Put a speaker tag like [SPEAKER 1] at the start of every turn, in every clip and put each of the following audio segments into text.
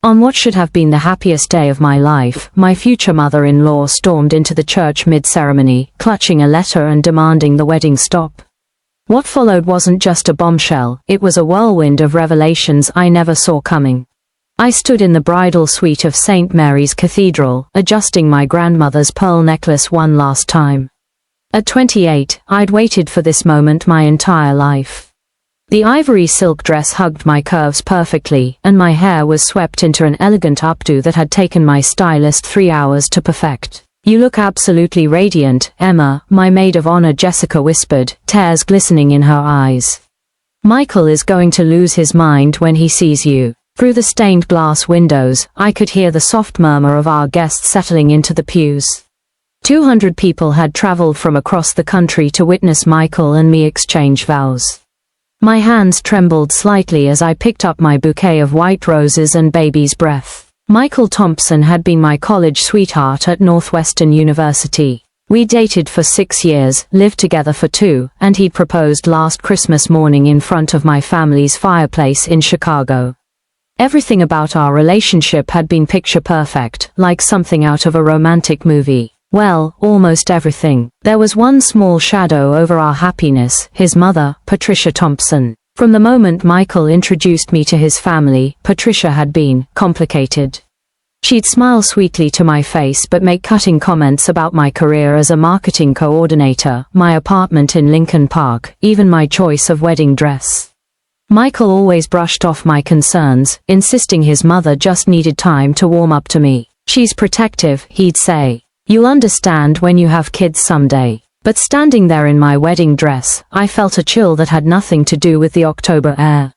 [SPEAKER 1] On what should have been the happiest day of my life, my future mother-in-law stormed into the church mid-ceremony, clutching a letter and demanding the wedding stop. What followed wasn't just a bombshell, it was a whirlwind of revelations I never saw coming. I stood in the bridal suite of St. Mary's Cathedral, adjusting my grandmother's pearl necklace one last time. At 28, I'd waited for this moment my entire life. The ivory silk dress hugged my curves perfectly, and my hair was swept into an elegant updo that had taken my stylist 3 hours to perfect. "You look absolutely radiant, Emma," my maid of honor Jessica whispered, tears glistening in her eyes. "Michael is going to lose his mind when he sees you." Through the stained glass windows, I could hear the soft murmur of our guests settling into the pews. 200 people had traveled from across the country to witness Michael and me exchange vows. My hands trembled slightly as I picked up my bouquet of white roses and baby's breath. Michael Thompson had been my college sweetheart at Northwestern University. We dated for 6 years, lived together for 2, and he'd proposed last Christmas morning in front of my family's fireplace in Chicago. Everything about our relationship had been picture perfect, like something out of a romantic movie. Well, almost everything. There was one small shadow over our happiness, his mother, Patricia Thompson. From the moment Michael introduced me to his family, Patricia had been complicated. She'd smile sweetly to my face but make cutting comments about my career as a marketing coordinator, my apartment in Lincoln Park, even my choice of wedding dress. Michael always brushed off my concerns, insisting his mother just needed time to warm up to me. "She's protective," he'd say. "You'll understand when you have kids someday." But standing there in my wedding dress, I felt a chill that had nothing to do with the October air.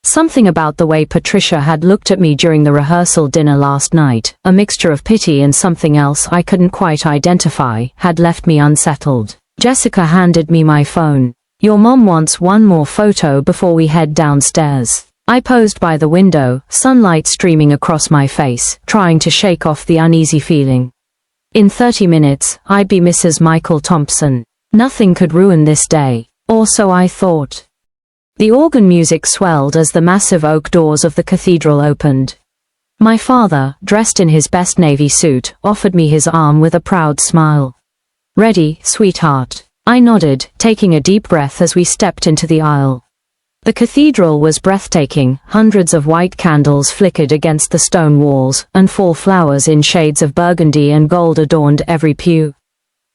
[SPEAKER 1] Something about the way Patricia had looked at me during the rehearsal dinner last night, a mixture of pity and something else I couldn't quite identify, had left me unsettled. Jessica handed me my phone. "Your mom wants one more photo before we head downstairs." I posed by the window, sunlight streaming across my face, trying to shake off the uneasy feeling. In 30 minutes, I'd be Mrs. Michael Thompson. Nothing could ruin this day. Or so I thought. The organ music swelled as the massive oak doors of the cathedral opened. My father, dressed in his best navy suit, offered me his arm with a proud smile. "Ready, sweetheart?" I nodded, taking a deep breath as we stepped into the aisle. The cathedral was breathtaking, hundreds of white candles flickered against the stone walls, and fall flowers in shades of burgundy and gold adorned every pew.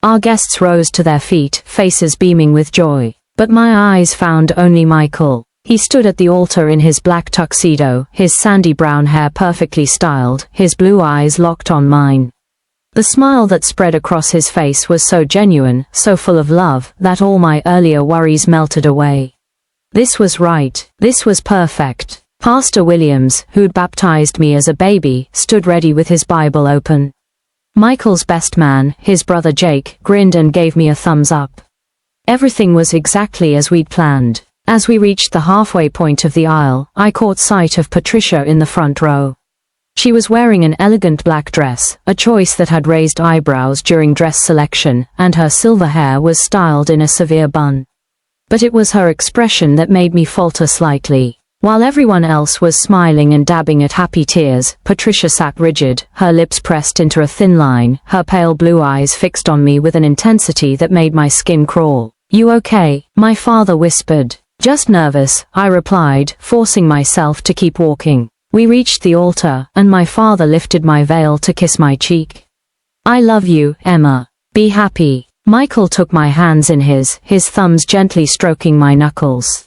[SPEAKER 1] Our guests rose to their feet, faces beaming with joy. But my eyes found only Michael. He stood at the altar in his black tuxedo, his sandy brown hair perfectly styled, his blue eyes locked on mine. The smile that spread across his face was so genuine, so full of love, that all my earlier worries melted away. This was right. This was perfect. Pastor Williams, who'd baptized me as a baby, stood ready with his Bible open. Michael's best man, his brother Jake, grinned and gave me a thumbs up. Everything was exactly as we'd planned. As we reached the halfway point of the aisle, I caught sight of Patricia in the front row. She was wearing an elegant black dress, a choice that had raised eyebrows during dress selection, and her silver hair was styled in a severe bun. But it was her expression that made me falter slightly. While everyone else was smiling and dabbing at happy tears, Patricia sat rigid, her lips pressed into a thin line, her pale blue eyes fixed on me with an intensity that made my skin crawl. "You okay?" my father whispered. "Just nervous," I replied, forcing myself to keep walking. We reached the altar, and my father lifted my veil to kiss my cheek. "I love you, Emma. Be happy." Michael took my hands in his thumbs gently stroking my knuckles.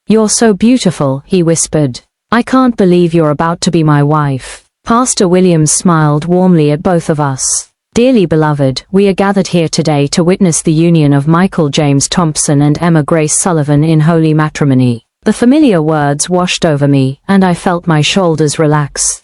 [SPEAKER 1] "You're so beautiful," he whispered. "I can't believe you're about to be my wife." Pastor Williams smiled warmly at both of us. "Dearly beloved, we are gathered here today to witness the union of Michael James Thompson and Emma Grace Sullivan in holy matrimony." The familiar words washed over me, and I felt my shoulders relax.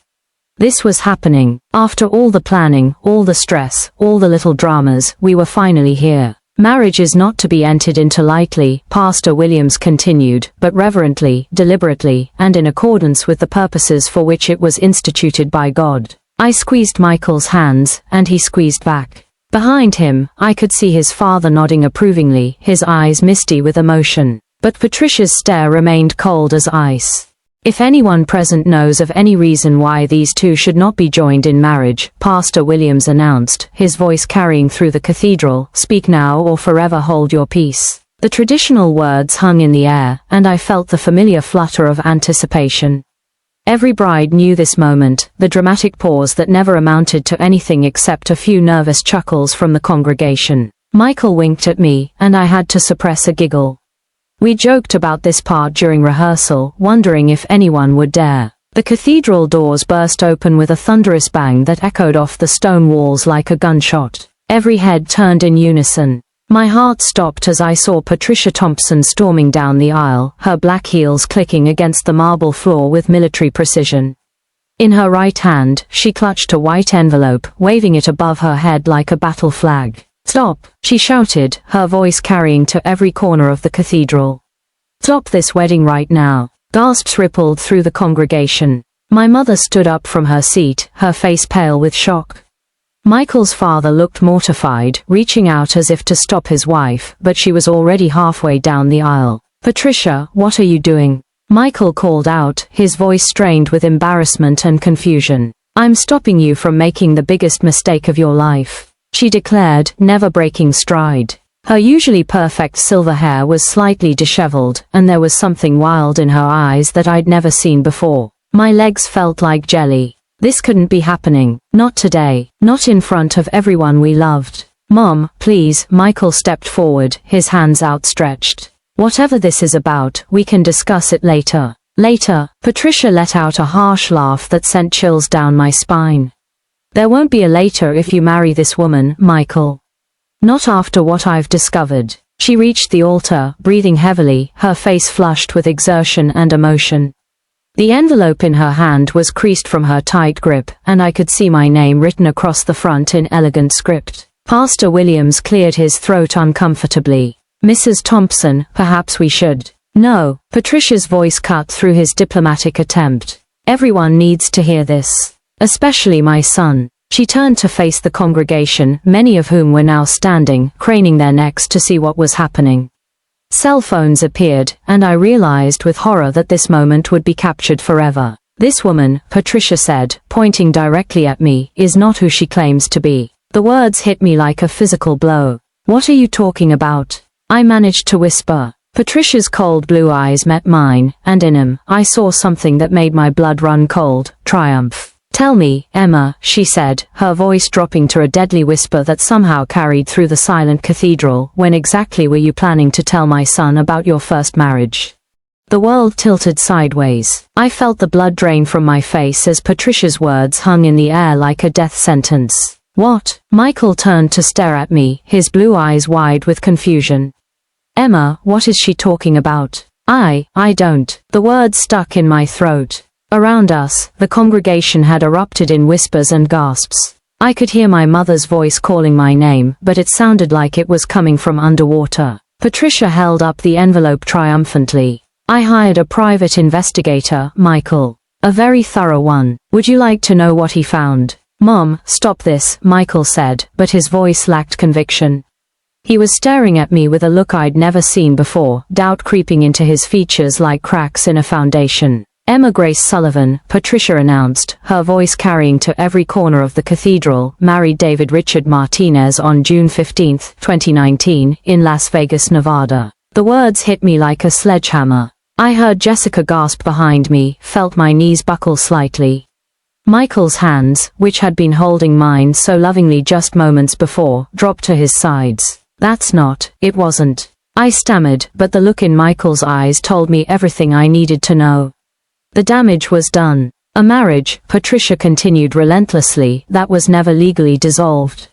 [SPEAKER 1] This was happening. After all the planning, all the stress, all the little dramas, we were finally here. "Marriage is not to be entered into lightly," Pastor Williams continued, "but reverently, deliberately, and in accordance with the purposes for which it was instituted by God." I squeezed Michael's hands, and he squeezed back. Behind him, I could see his father nodding approvingly, his eyes misty with emotion. But Patricia's stare remained cold as ice. If anyone present knows of any reason why these two should not be joined in marriage, Pastor Williams announced, his voice carrying through the cathedral, speak now or forever hold your peace. The traditional words hung in the air, and I felt the familiar flutter of anticipation. Every bride knew this moment, the dramatic pause that never amounted to anything except a few nervous chuckles from the congregation. Michael winked at me, and I had to suppress a giggle. We joked about this part during rehearsal, wondering if anyone would dare. The cathedral doors burst open with a thunderous bang that echoed off the stone walls like a gunshot. Every head turned in unison. My heart stopped as I saw Patricia Thompson storming down the aisle, her black heels clicking against the marble floor with military precision. In her right hand, she clutched a white envelope, waving it above her head like a battle flag. "Stop," she shouted, her voice carrying to every corner of the cathedral. "Stop this wedding right now." Gasps rippled through the congregation. My mother stood up from her seat, her face pale with shock. Michael's father looked mortified, reaching out as if to stop his wife, but she was already halfway down the aisle. "Patricia, what are you doing?" Michael called out, his voice strained with embarrassment and confusion. "I'm stopping you from making the biggest mistake of your life," she declared, never breaking stride. Her usually perfect silver hair was slightly disheveled, and there was something wild in her eyes that I'd never seen before. My legs felt like jelly. This couldn't be happening. Not today. Not in front of everyone we loved. "Mom, please," Michael stepped forward, his hands outstretched. "Whatever this is about, we can discuss it later." Later, Patricia let out a harsh laugh that sent chills down my spine. "There won't be a later if you marry this woman, Michael. Not after what I've discovered." She reached the altar, breathing heavily, her face flushed with exertion and emotion. The envelope in her hand was creased from her tight grip, and I could see my name written across the front in elegant script. Pastor Williams cleared his throat uncomfortably. "Mrs. Thompson, perhaps we should." "No," Patricia's voice cut through his diplomatic attempt. "Everyone needs to hear this. Especially my son." She turned to face the congregation, many of whom were now standing, craning their necks to see what was happening. Cell phones appeared, and I realized with horror that this moment would be captured forever. "This woman," Patricia said, pointing directly at me, "is not who she claims to be." The words hit me like a physical blow. "What are you talking about?" I managed to whisper. Patricia's cold blue eyes met mine, and in them, I saw something that made my blood run cold: triumph. "Tell me, Emma," she said, her voice dropping to a deadly whisper that somehow carried through the silent cathedral, "when exactly were you planning to tell my son about your first marriage?" The world tilted sideways. I felt the blood drain from my face as Patricia's words hung in the air like a death sentence. "What?" Michael turned to stare at me, his blue eyes wide with confusion. "Emma, what is she talking about?" I don't." The words stuck in my throat. Around us, the congregation had erupted in whispers and gasps. I could hear my mother's voice calling my name, but it sounded like it was coming from underwater. Patricia held up the envelope triumphantly. "I hired a private investigator, Michael. A very thorough one. Would you like to know what he found?" "Mom, stop this," Michael said, but his voice lacked conviction. He was staring at me with a look I'd never seen before, doubt creeping into his features like cracks in a foundation. "Emma Grace Sullivan," Patricia announced, her voice carrying to every corner of the cathedral, "married David Richard Martinez on June 15, 2019, in Las Vegas, Nevada." The words hit me like a sledgehammer. I heard Jessica gasp behind me, felt my knees buckle slightly. Michael's hands, which had been holding mine so lovingly just moments before, dropped to his sides. It wasn't. I stammered, but the look in Michael's eyes told me everything I needed to know. The damage was done. A marriage, Patricia continued relentlessly, that was never legally dissolved.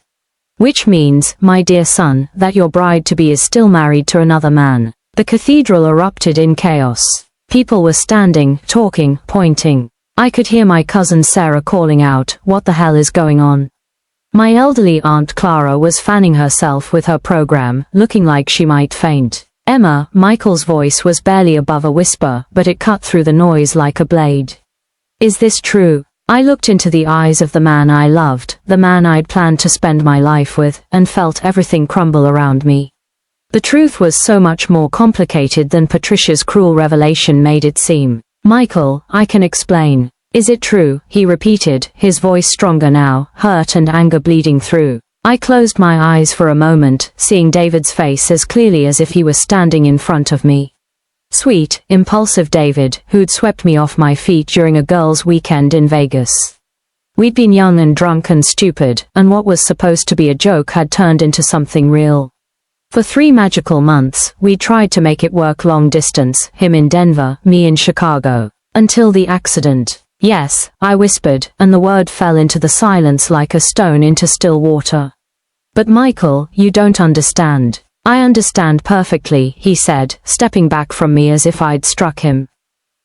[SPEAKER 1] "Which means, my dear son, that your bride-to-be is still married to another man." The cathedral erupted in chaos. People were standing, talking, pointing. I could hear my cousin Sarah calling out, "What the hell is going on?" My elderly Aunt Clara was fanning herself with her program, looking like she might faint. "Emma," Michael's voice was barely above a whisper, but it cut through the noise like a blade. "Is this true?" I looked into the eyes of the man I loved, the man I'd planned to spend my life with, and felt everything crumble around me. The truth was so much more complicated than Patricia's cruel revelation made it seem. Michael, I can explain. Is it true? He repeated, his voice stronger now, hurt and anger bleeding through. I closed my eyes for a moment, seeing David's face as clearly as if he was standing in front of me. Sweet, impulsive David, who'd swept me off my feet during a girls' weekend in Vegas. We'd been young and drunk and stupid, and what was supposed to be a joke had turned into something real. For 3 magical months, we tried to make it work long distance, him in Denver, me in Chicago. Until the accident. Yes, I whispered, and the word fell into the silence like a stone into still water. But Michael, you don't understand. I understand perfectly, he said, stepping back from me as if I'd struck him.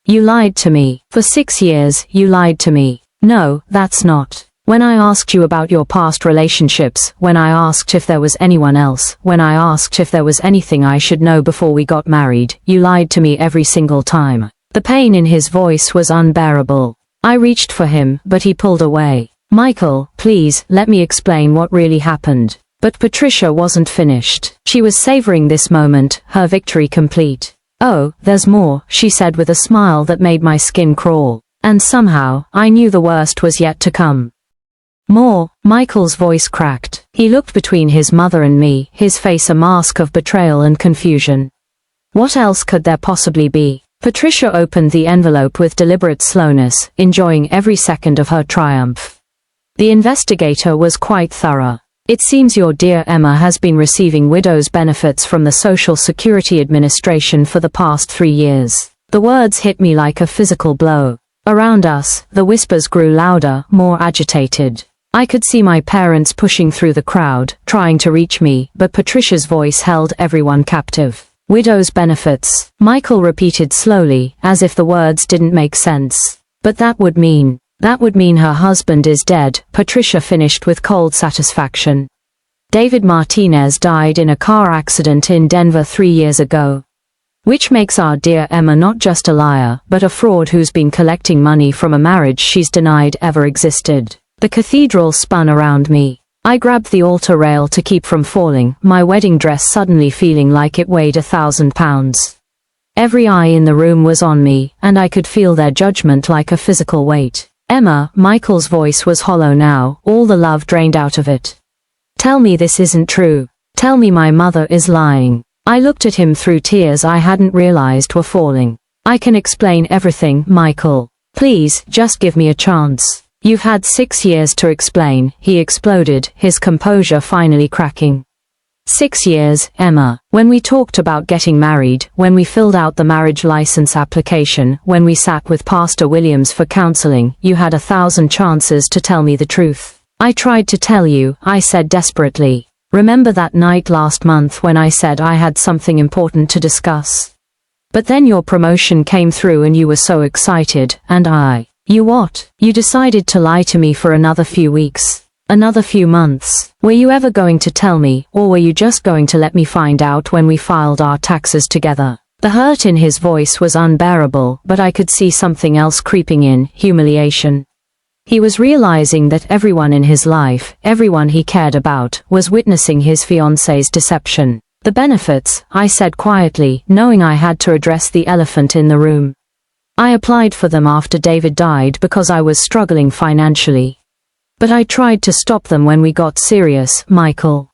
[SPEAKER 1] You lied to me. For 6 years, you lied to me. No, that's not. When I asked you about your past relationships, when I asked if there was anyone else, when I asked if there was anything I should know before we got married, you lied to me every single time. The pain in his voice was unbearable. I reached for him, but he pulled away. Michael, please, let me explain what really happened. But Patricia wasn't finished. She was savoring this moment, her victory complete. Oh, there's more, she said with a smile that made my skin crawl. And somehow, I knew the worst was yet to come. More, Michael's voice cracked. He looked between his mother and me, his face a mask of betrayal and confusion. What else could there possibly be? Patricia opened the envelope with deliberate slowness, enjoying every second of her triumph. The investigator was quite thorough. It seems your dear Emma has been receiving widow's benefits from the Social Security Administration for the past 3 years. The words hit me like a physical blow. Around us, the whispers grew louder, more agitated. I could see my parents pushing through the crowd, trying to reach me, but Patricia's voice held everyone captive. Widow's benefits, Michael repeated slowly, as if the words didn't make sense. But that would mean her husband is dead, Patricia finished with cold satisfaction. David Martinez died in a car accident in Denver 3 years ago. Which makes our dear Emma not just a liar, but a fraud who's been collecting money from a marriage she's denied ever existed. The cathedral spun around me. I grabbed the altar rail to keep from falling, my wedding dress suddenly feeling like it weighed 1,000 pounds. Every eye in the room was on me, and I could feel their judgment like a physical weight. Emma, Michael's voice was hollow now, all the love drained out of it. Tell me this isn't true. Tell me my mother is lying. I looked at him through tears I hadn't realized were falling. I can explain everything, Michael. Please, just give me a chance. You've had 6 years to explain, he exploded, his composure finally cracking. 6 years, Emma. When we talked about getting married, when we filled out the marriage license application, when we sat with Pastor Williams for counseling, you had 1,000 chances to tell me the truth. I tried to tell you, I said desperately. Remember that night last month when I said I had something important to discuss? But then your promotion came through and you were so excited, and You what? You decided to lie to me for another few weeks. Another few months. Were you ever going to tell me, or were you just going to let me find out when we filed our taxes together? The hurt in his voice was unbearable, but I could see something else creeping in, humiliation. He was realizing that everyone in his life, everyone he cared about, was witnessing his fiancée's deception. The benefits, I said quietly, knowing I had to address the elephant in the room. I applied for them after David died because I was struggling financially. But I tried to stop them when we got serious, Michael.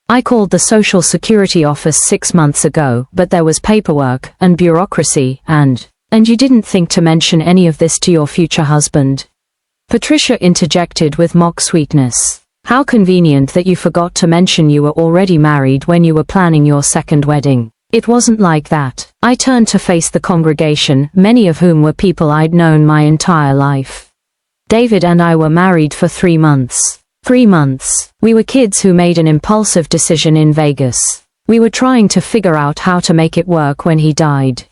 [SPEAKER 1] I called the Social Security office 6 months ago, but there was paperwork and bureaucracy and you didn't think to mention any of this to your future husband. Patricia interjected with mock sweetness. How convenient that you forgot to mention you were already married when you were planning your second wedding. It wasn't like that. I turned to face the congregation, many of whom were people I'd known my entire life. David and I were married for 3 months. 3 months. We were kids who made an impulsive decision in Vegas. We were trying to figure out how to make it work when he died.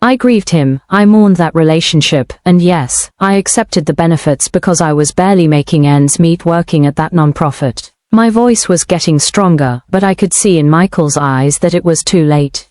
[SPEAKER 1] I grieved him, I mourned that relationship, and yes, I accepted the benefits because I was barely making ends meet working at that nonprofit. My voice was getting stronger, but I could see in Michael's eyes that it was too late.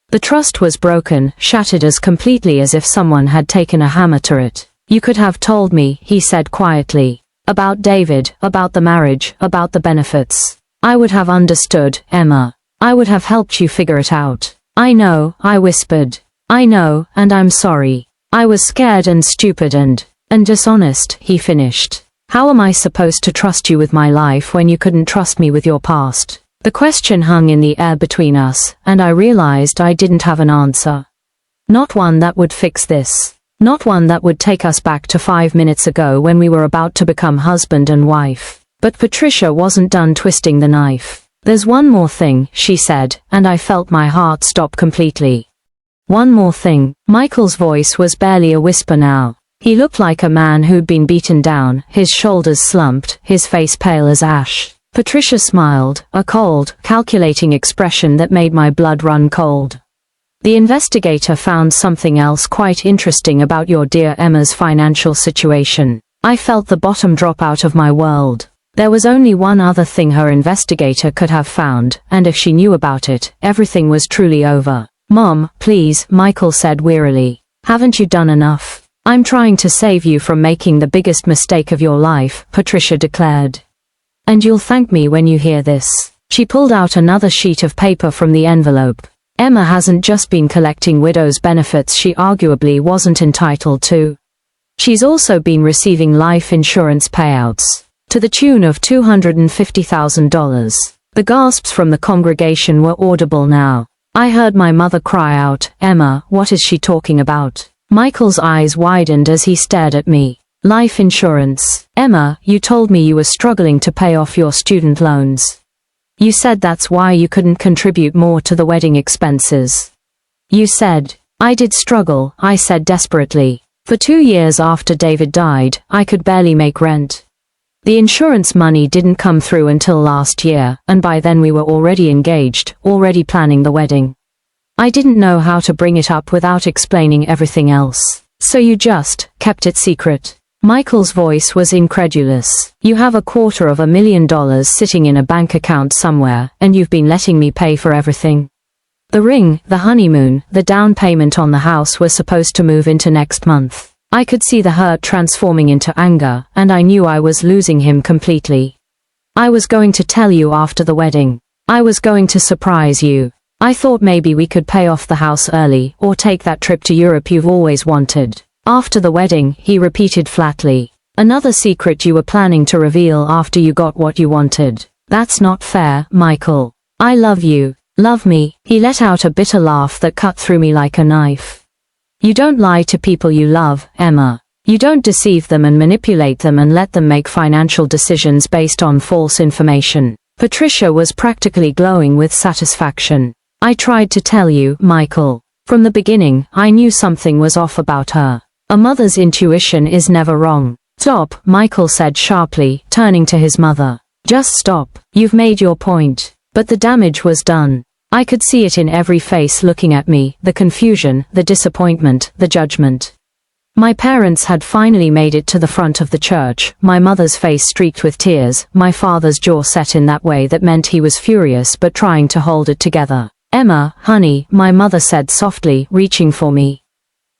[SPEAKER 1] The trust was broken, shattered as completely as if someone had taken a hammer to it. You could have told me, he said quietly. About David, about the marriage, about the benefits. I would have understood, Emma. I would have helped you figure it out. I know, I whispered. I know, and I'm sorry. I was scared and stupid and dishonest, he finished. How am I supposed to trust you with my life when you couldn't trust me with your past? The question hung in the air between us, and I realized I didn't have an answer. Not one that would fix this. Not one that would take us back to 5 minutes ago when we were about to become husband and wife. But Patricia wasn't done twisting the knife. There's one more thing, she said, and I felt my heart stop completely. One more thing. Michael's voice was barely a whisper now. He looked like a man who'd been beaten down, his shoulders slumped, his face pale as ash. Patricia smiled, a cold, calculating expression that made my blood run cold. The investigator found something else quite interesting about your dear Emma's financial situation. I felt the bottom drop out of my world. There was only one other thing her investigator could have found, and if she knew about it, everything was truly over. Mom, please, Michael said wearily. Haven't you done enough? I'm trying to save you from making the biggest mistake of your life, Patricia declared. And you'll thank me when you hear this. She pulled out another sheet of paper from the envelope. Emma hasn't just been collecting widow's benefits she arguably wasn't entitled to. She's also been receiving life insurance payouts, to the tune of $250,000. The gasps from the congregation were audible now. I heard my mother cry out, Emma, what is she talking about? Michael's eyes widened as he stared at me. Life insurance. Emma, you told me you were struggling to pay off your student loans. You said that's why you couldn't contribute more to the wedding expenses. You said. I did struggle, I said desperately. For 2 years after David died, I could barely make rent. The insurance money didn't come through until last year, and by then we were already engaged, already planning the wedding. I didn't know how to bring it up without explaining everything else. So you just kept it secret. Michael's voice was incredulous. You have $250,000 sitting in a bank account somewhere, and you've been letting me pay for everything. The ring, the honeymoon, the down payment on the house were supposed to move into next month. I could see the hurt transforming into anger, and I knew I was losing him completely. I was going to tell you after the wedding. I was going to surprise you. I thought maybe we could pay off the house early, or take that trip to Europe you've always wanted. After the wedding, he repeated flatly. Another secret you were planning to reveal after you got what you wanted. That's not fair, Michael. I love you. Love me. He let out a bitter laugh that cut through me like a knife. You don't lie to people you love, Emma. You don't deceive them and manipulate them and let them make financial decisions based on false information. Patricia was practically glowing with satisfaction. I tried to tell you, Michael. From the beginning, I knew something was off about her. A mother's intuition is never wrong. Stop, Michael said sharply, turning to his mother. Just stop. You've made your point. But the damage was done. I could see it in every face looking at me, the confusion, the disappointment, the judgment. My parents had finally made it to the front of the church, my mother's face streaked with tears, my father's jaw set in that way that meant he was furious but trying to hold it together. Emma, honey, my mother said softly, reaching for me.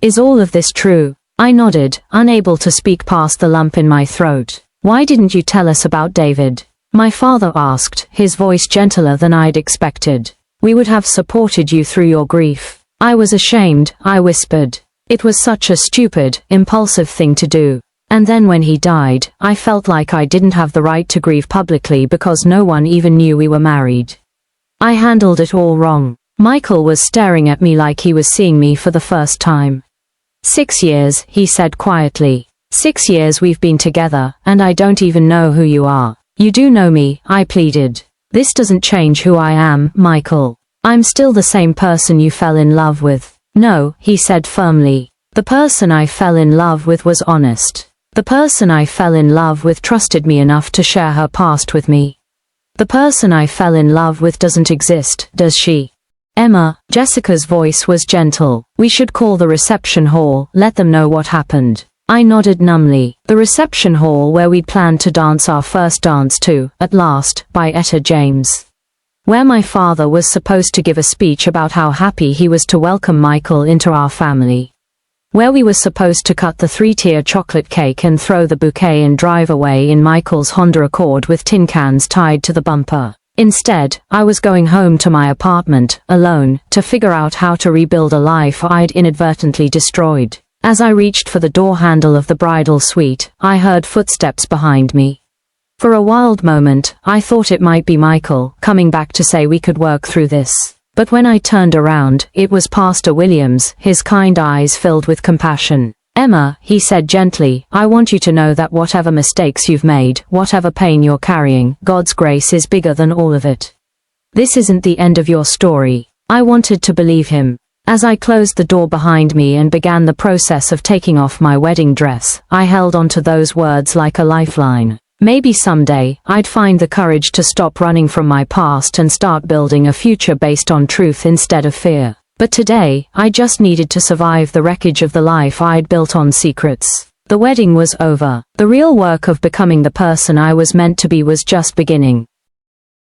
[SPEAKER 1] Is all of this true? I nodded, unable to speak past the lump in my throat. Why didn't you tell us about David? My father asked, his voice gentler than I'd expected. We would have supported you through your grief. I was ashamed, I whispered. It was such a stupid, impulsive thing to do. And then when he died, I felt like I didn't have the right to grieve publicly because no one even knew we were married. I handled it all wrong. Michael was staring at me like he was seeing me for the first time. 6 years, he said quietly. 6 years we've been together, and I don't even know who you are. You do know me, I pleaded. This doesn't change who I am, Michael. I'm still the same person you fell in love with. No, he said firmly. The person I fell in love with was honest. The person I fell in love with trusted me enough to share her past with me. The person I fell in love with doesn't exist, does she? Emma, Jessica's voice was gentle. We should call the reception hall, let them know what happened. I nodded numbly. The reception hall where we'd planned to dance our first dance to, At Last, by Etta James. Where my father was supposed to give a speech about how happy he was to welcome Michael into our family. Where we were supposed to cut the 3-tier chocolate cake and throw the bouquet and drive away in Michael's Honda Accord with tin cans tied to the bumper. Instead, I was going home to my apartment, alone, to figure out how to rebuild a life I'd inadvertently destroyed. As I reached for the door handle of the bridal suite, I heard footsteps behind me. For a wild moment, I thought it might be Michael, coming back to say we could work through this. But when I turned around, it was Pastor Williams, his kind eyes filled with compassion. "Emma," he said gently, "I want you to know that whatever mistakes you've made, whatever pain you're carrying, God's grace is bigger than all of it. This isn't the end of your story." I wanted to believe him. As I closed the door behind me and began the process of taking off my wedding dress, I held onto those words like a lifeline. Maybe someday, I'd find the courage to stop running from my past and start building a future based on truth instead of fear. But today, I just needed to survive the wreckage of the life I'd built on secrets. The wedding was over. The real work of becoming the person I was meant to be was just beginning.